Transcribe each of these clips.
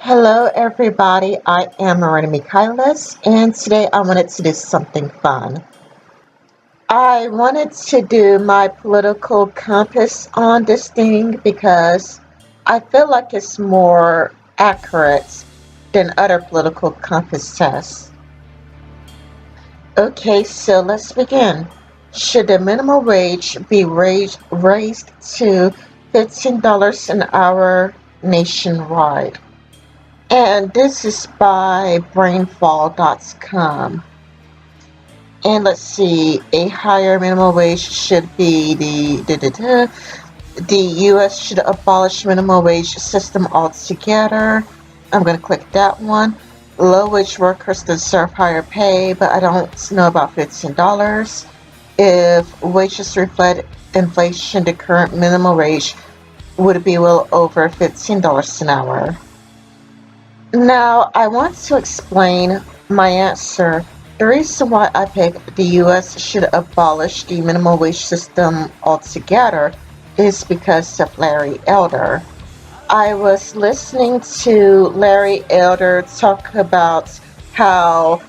Hello everybody, I am Marina Mikhailis, and today I wanted to do something fun. I wanted to do my political compass on this thing because I feel like it's more accurate than other political compass tests. Okay, so let's begin. Should the minimum wage be raised to $15 an hour nationwide? And this is by brainfall.com. And let's see, a higher minimum wage should be the US should abolish minimum wage system altogether. I'm going to click that one. Low wage workers deserve higher pay, but I don't know about $15. If wages reflect inflation, the current minimum wage would be well over $15 an hour. Now, I want to explain my answer. The reason why I picked the US should abolish the minimum wage system altogether is because of Larry Elder. I was listening to Larry Elder talk about how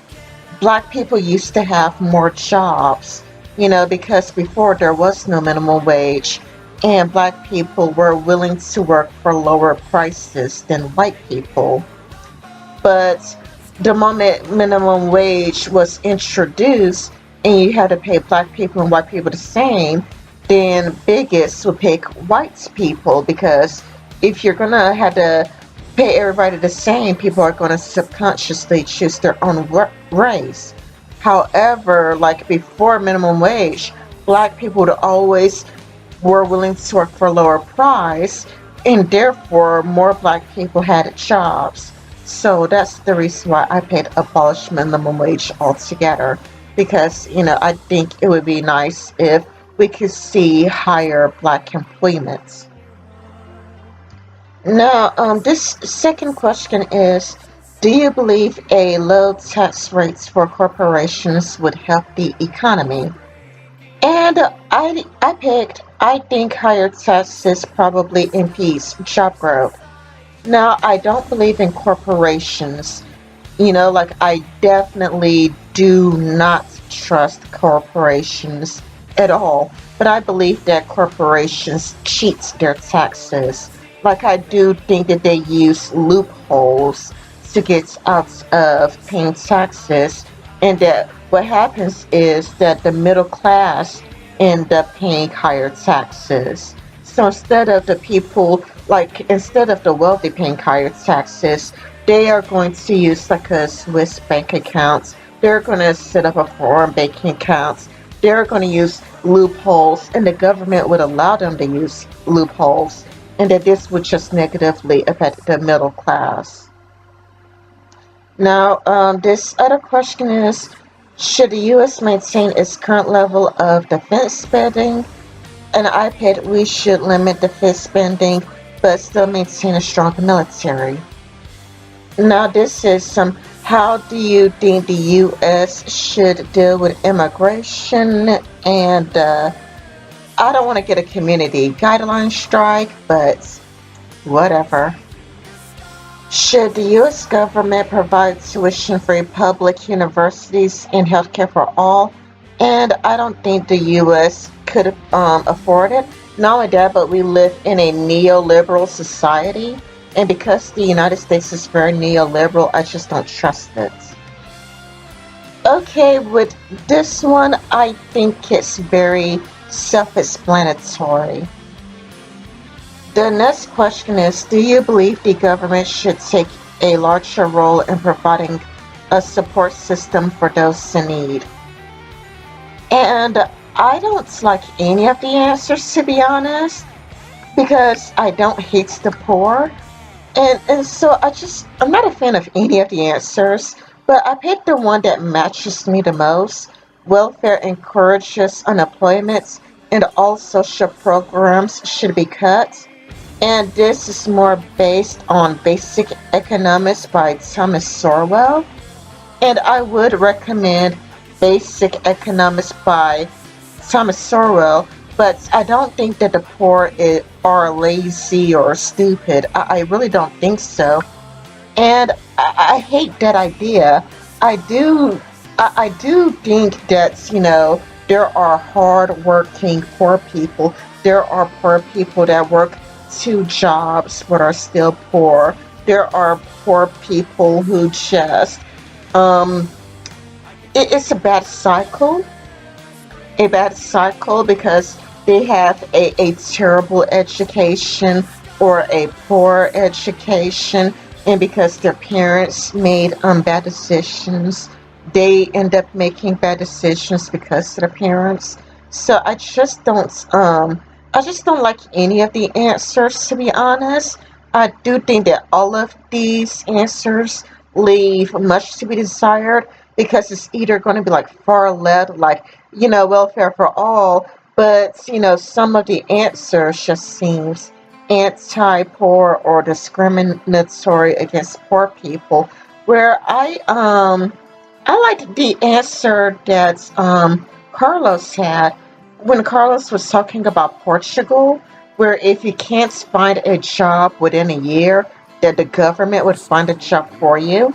black people used to have more jobs, because before there was no minimum wage and black people were willing to work for lower prices than white people. But the moment minimum wage was introduced and you had to pay black people and white people the same, then bigots would pick white people, because if you're gonna have to pay everybody the same, people are gonna subconsciously choose their own race. However, like before minimum wage, black people would always were willing to work for a lower price, and therefore more black people had jobs. So that's the reason why I paid abolish minimum wage altogether, because I think it would be nice if we could see higher black employment. Now, this second question is, do you believe a low tax rates for corporations would help the economy? And I think higher taxes probably impedes job growth. Now, I don't believe in corporations. I definitely do not trust corporations at all. But I believe that corporations cheat their taxes. I do think that they use loopholes to get out of paying taxes. And that what happens is that the middle class end up paying higher taxes. So instead of the wealthy paying higher taxes, they are going to use a Swiss bank account. They're going to set up a foreign banking account. They're going to use loopholes, and the government would allow them to use loopholes, and that this would just negatively affect the middle class. Now, this other question is, should the U.S. maintain its current level of defense spending? And I picked we should limit defense spending, but still maintain a strong military. Now, this is how do you think the U.S. should deal with immigration? And I don't want to get a community guideline strike, but whatever. Should the U.S. government provide tuition-free public universities and healthcare for all? And I don't think the U.S. could afford it. Not only that, but we live in a neoliberal society. And because the United States is very neoliberal, I just don't trust it. Okay, with this one, I think it's very self-explanatory. The next question is, do you believe the government should take a larger role in providing a support system for those in need? And I don't like any of the answers, to be honest, because I don't hate the poor. And so I'm not a fan of any of the answers, but I picked the one that matches me the most. Welfare encourages unemployment, and all social programs should be cut. And this is more based on Basic Economics by Thomas Sowell. And I would recommend Basic Economics by Thomas Sowell, but I don't think that the poor are lazy or stupid. I really don't think so. And I hate that idea. I do, I do think that, there are hardworking poor people. There are poor people that work two jobs but are still poor. There are poor people who just, um, it's a bad cycle because they have a terrible education or a poor education, and because their parents made bad decisions, they end up making bad decisions because of their parents. So I just don't like any of the answers, to be honest. I do think that all of these answers leave much to be desired because it's either going to be like far left, like, welfare for all, but, some of the answers just seems anti-poor or discriminatory against poor people, where I liked the answer that Carlos had when Carlos was talking about Portugal, where if you can't find a job within a year, that the government would find a job for you.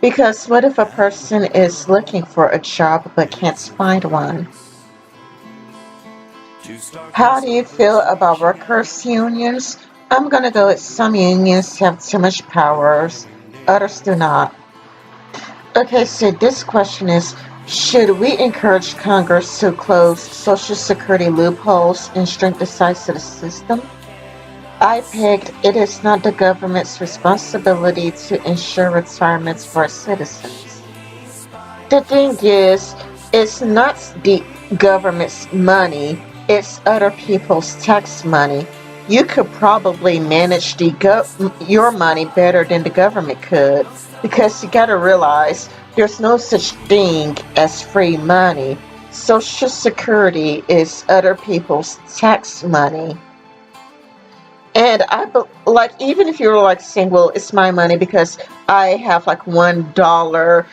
Because what if a person is looking for a job but can't find one? How do you feel about workers' unions? I'm gonna go with some unions have too much powers, others do not. Okay, so this question is, should we encourage Congress to close Social Security loopholes and shrink the size of the system? I picked, it is not the government's responsibility to ensure retirements for citizens. The thing is, it's not the government's money, it's other people's tax money. You could probably manage your money better than the government could, because you gotta realize there's no such thing as free money. Social Security is other people's tax money. And like, even if you're like saying, well, it's my money because I have like $1,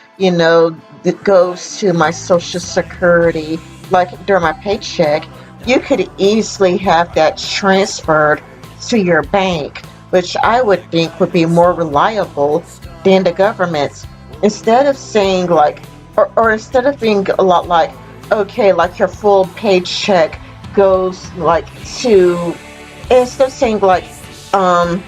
that goes to my Social Security, like during my paycheck, you could easily have that transferred to your bank, which I would think would be more reliable than the government. Instead of saying like, or instead of being a lot like, okay, like your full paycheck goes like to, instead of saying like I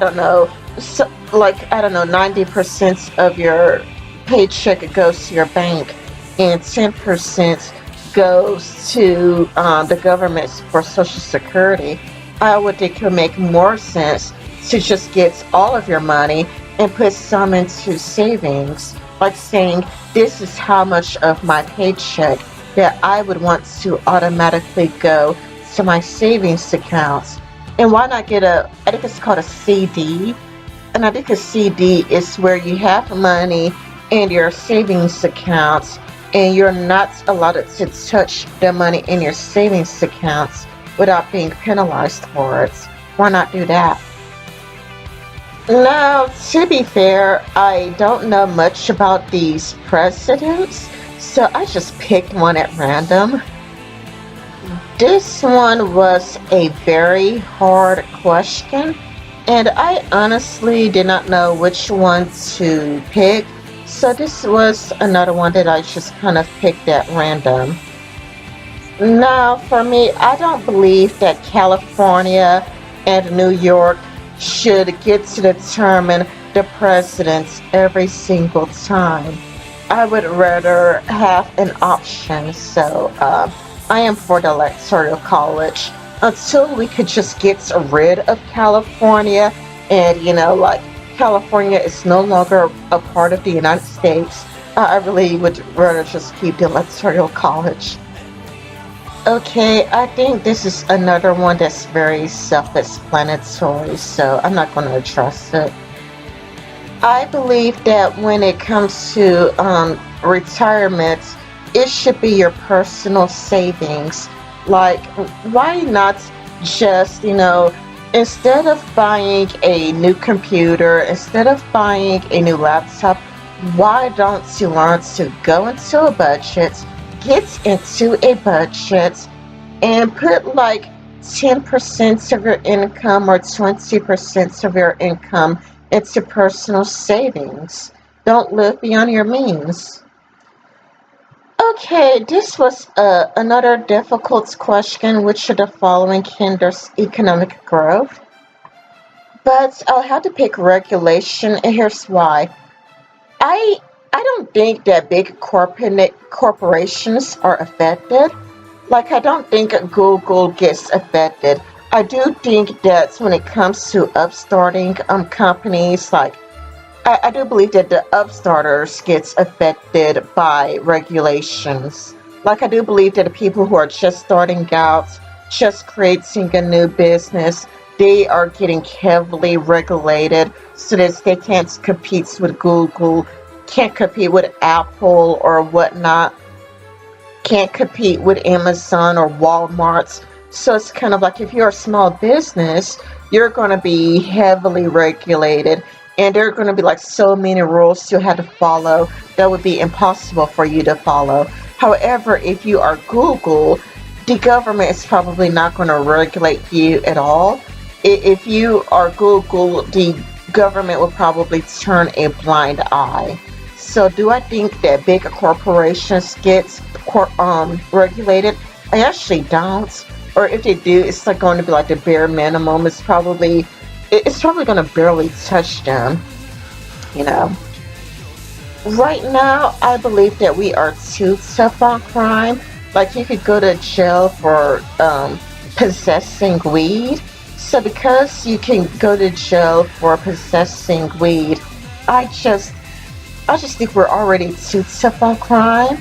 don't know, so, like I don't know, 90% of your paycheck goes to your bank, and 10% goes to the government for Social Security. I would think it would make more sense to just get all of your money and put some into savings, like saying this is how much of my paycheck that I would want to automatically go to my savings accounts. And why not get I think it's called a CD. And I think a CD is where you have money in your savings accounts and you're not allowed to touch the money in your savings accounts without being penalized for it. Why not do that? Now, to be fair, I don't know much about these presidents, so I just picked one at random. This one was a very hard question, and I honestly did not know which one to pick, so this was another one that I just kind of picked at random. Now, for me, I don't believe that California and New York should get to determine the presidents every single time. I would rather have an option, so I am for the electoral college until we could just get rid of California and, like, California is no longer a part of the United States. I really would rather just keep the electoral college. Okay, I think this is another one that's very self-explanatory, so I'm not going to address it. I believe that when it comes to retirement, it should be your personal savings. Like, why not just, instead of buying a new computer, instead of buying a new laptop, why don't you learn to go into a budget, get into a budget, and put like 10% of your income or 20% of your income into personal savings. Don't live beyond your means. Okay, this was another difficult question. Which of the following hinders economic growth? But I'll have to pick regulation, and here's why. I I don't think that big corporations are affected. Like, I don't think Google gets affected. I do think that when it comes to upstarting companies, like I do believe that the upstarters gets affected by regulations. Like, I do believe that the people who are just starting out, just creating a new business, they are getting heavily regulated so that they can't compete with Google, can't compete with Apple or whatnot, can't compete with Amazon or Walmart. So it's kind of like, if you're a small business, you're going to be heavily regulated, and there are going to be like so many rules you have to follow that would be impossible for you to follow. However, if you are Google, the government is probably not going to regulate you at all. If you are Google, the government will probably turn a blind eye. So do I think that big corporations get regulated? I actually don't. Or if they do, it's like going to be like the bare minimum. It's probably going to barely touch them, you know. Right now, I believe that we are too tough on crime. Like, you could go to jail for possessing weed. So because you can go to jail for possessing weed, I just think we're already too tough on crime.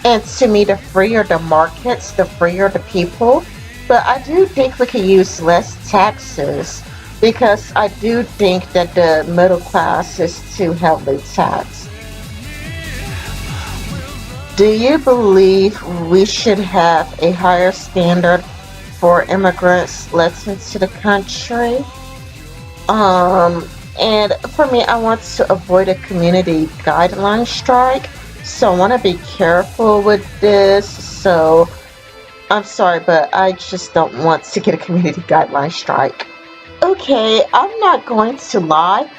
And to me, the freer the markets, the freer the people. But I do think we can use less taxes, because I do think that the middle class is too heavily taxed. Do you believe we should have a higher standard for immigrants let into the country? And for me, I want to avoid a community guideline strike, so I want to be careful with this. So I'm sorry, but I just don't want to get a community guideline strike. Okay, I'm not going to lie.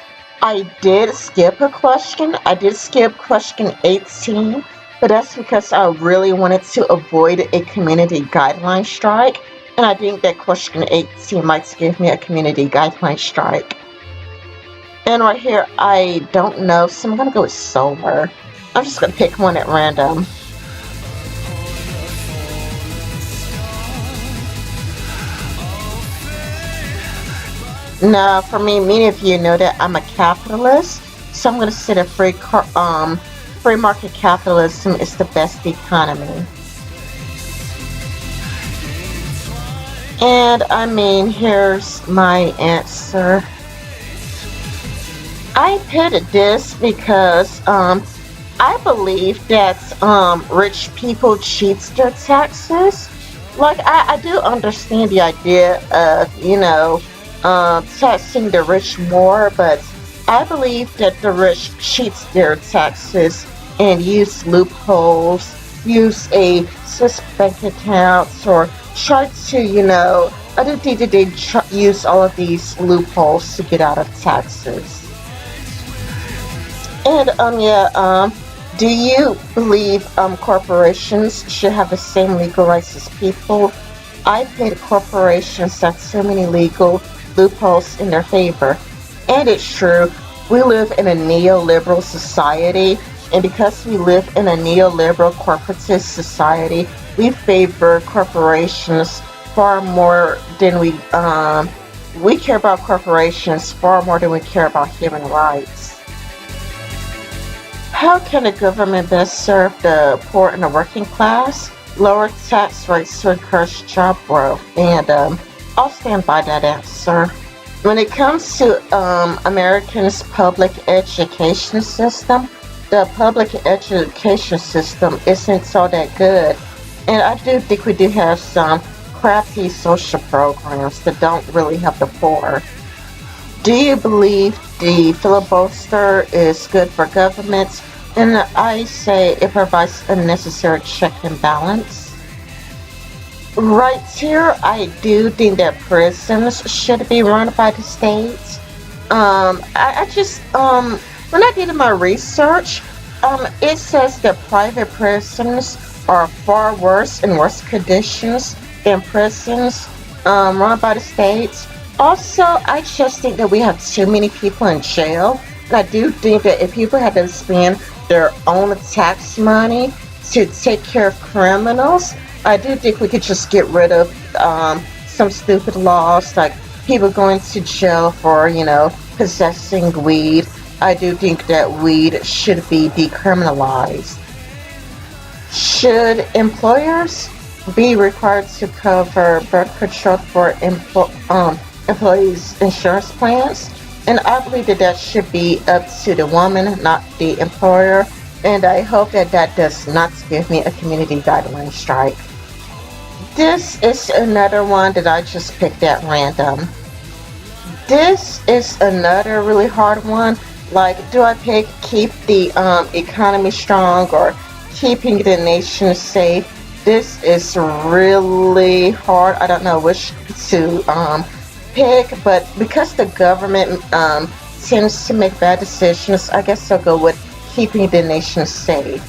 I did skip a question. I did skip question 18, but that's because I really wanted to avoid a community guideline strike. And I think that question 18 might give me a community guideline strike. And right here, I don't know, so I'm going to go with solar. I'm just going to pick one at random. Now, for me, many of you know that I'm a capitalist, so I'm going to say that free market capitalism is the best economy. And I mean, here's my answer. I picked this because I believe that rich people cheat their taxes. Like, I do understand the idea of, taxing the rich more, but I believe that the rich cheat their taxes and use loopholes, use a Swiss bank account, or try to, I do think that they use all of these loopholes to get out of taxes. And do you believe corporations should have the same legal rights as people? I think corporations have so many legal loopholes in their favor. And it's true, we live in a neoliberal society, and because we live in a neoliberal corporatist society, we favor corporations far more than we care about corporations far more than we care about human rights. How can the government best serve the poor and the working class? Lower tax rates to encourage job growth, and I'll stand by that answer. When it comes to Americans' public education system, the public education system isn't all that good. And I do think we do have some crappy social programs that don't really help the poor. Do you believe the filibuster is good for governments? And I say it provides a necessary check and balance. Right here, I do think that prisons should be run by the states. I just when I did my research, it says that private prisons are far worse in worse conditions than prisons run by the states. Also, I just think that we have too many people in jail. And I do think that if people had to spend their own tax money to take care of criminals, I do think we could just get rid of some stupid laws like people going to jail for, possessing weed. I do think that weed should be decriminalized. Should employers be required to cover birth control for employees' insurance plans? And I believe that that should be up to the woman, not the employer. And I hope that that does not give me a community guideline strike. This is another one that I just picked at random. This is another really hard one. Like, do I pick keep the economy strong or keeping the nation safe? This is really hard. I don't know which to pick, but because the government tends to make bad decisions, I guess I'll go with keeping the nation safe.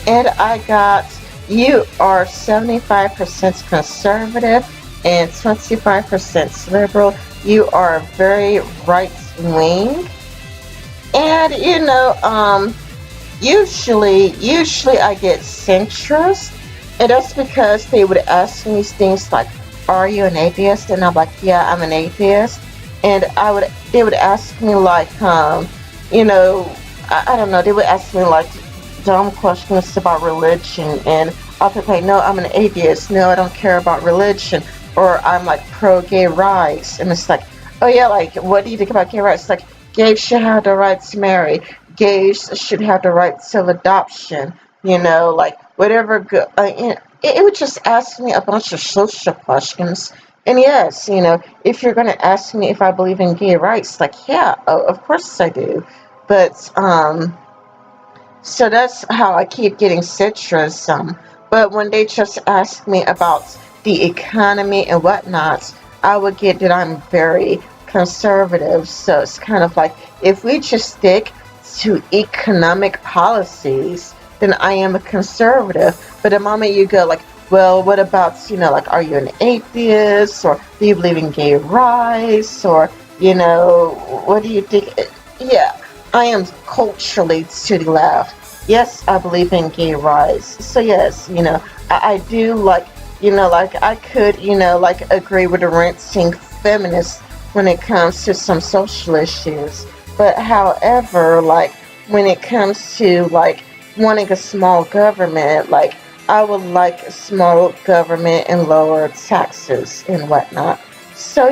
And I got you are 75% conservative and 25% liberal. You are very right wing. And usually I get centrist, and that's because they would ask me things like, "Are you an atheist?" And I'm like, "Yeah, I'm an atheist." And they would ask me like, I don't know, they would ask me like dumb questions about religion, and I'll be like, "No, I'm an atheist. No, I don't care about religion." Or I'm like pro-gay rights, and it's like, "Oh yeah, like what do you think about gay rights?" It's like, gays should have the right to marry. Gays should have the right to adoption. Like whatever. It would just ask me a bunch of social questions. And yes, if you're gonna ask me if I believe in gay rights, like yeah, of course I do. But so that's how I keep getting citrus. But when they just ask me about the economy and whatnot, I would get that I'm very conservative. So it's kind of like if we just stick to economic policies, then I am a conservative. But the moment you go like, well, what about, like, are you an atheist? Or do you believe in gay rights? Or, what do you think? Yeah, I am culturally to the left. Yes, I believe in gay rights. So yes, I do like, like I could, like agree with the rent-seeking feminists when it comes to some social issues. But however, like when it comes to like wanting a small government, like I would like a small government and lower taxes and whatnot. So,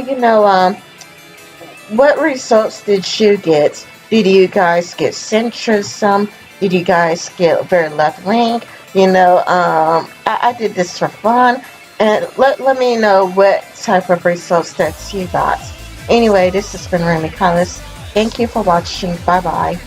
what results did you get? Did you guys get centrism? Did you guys get very left wing? I did this for fun, and let me know what type of results that you got. Anyway, this has been Remy Collis. Thank you for watching. Bye bye.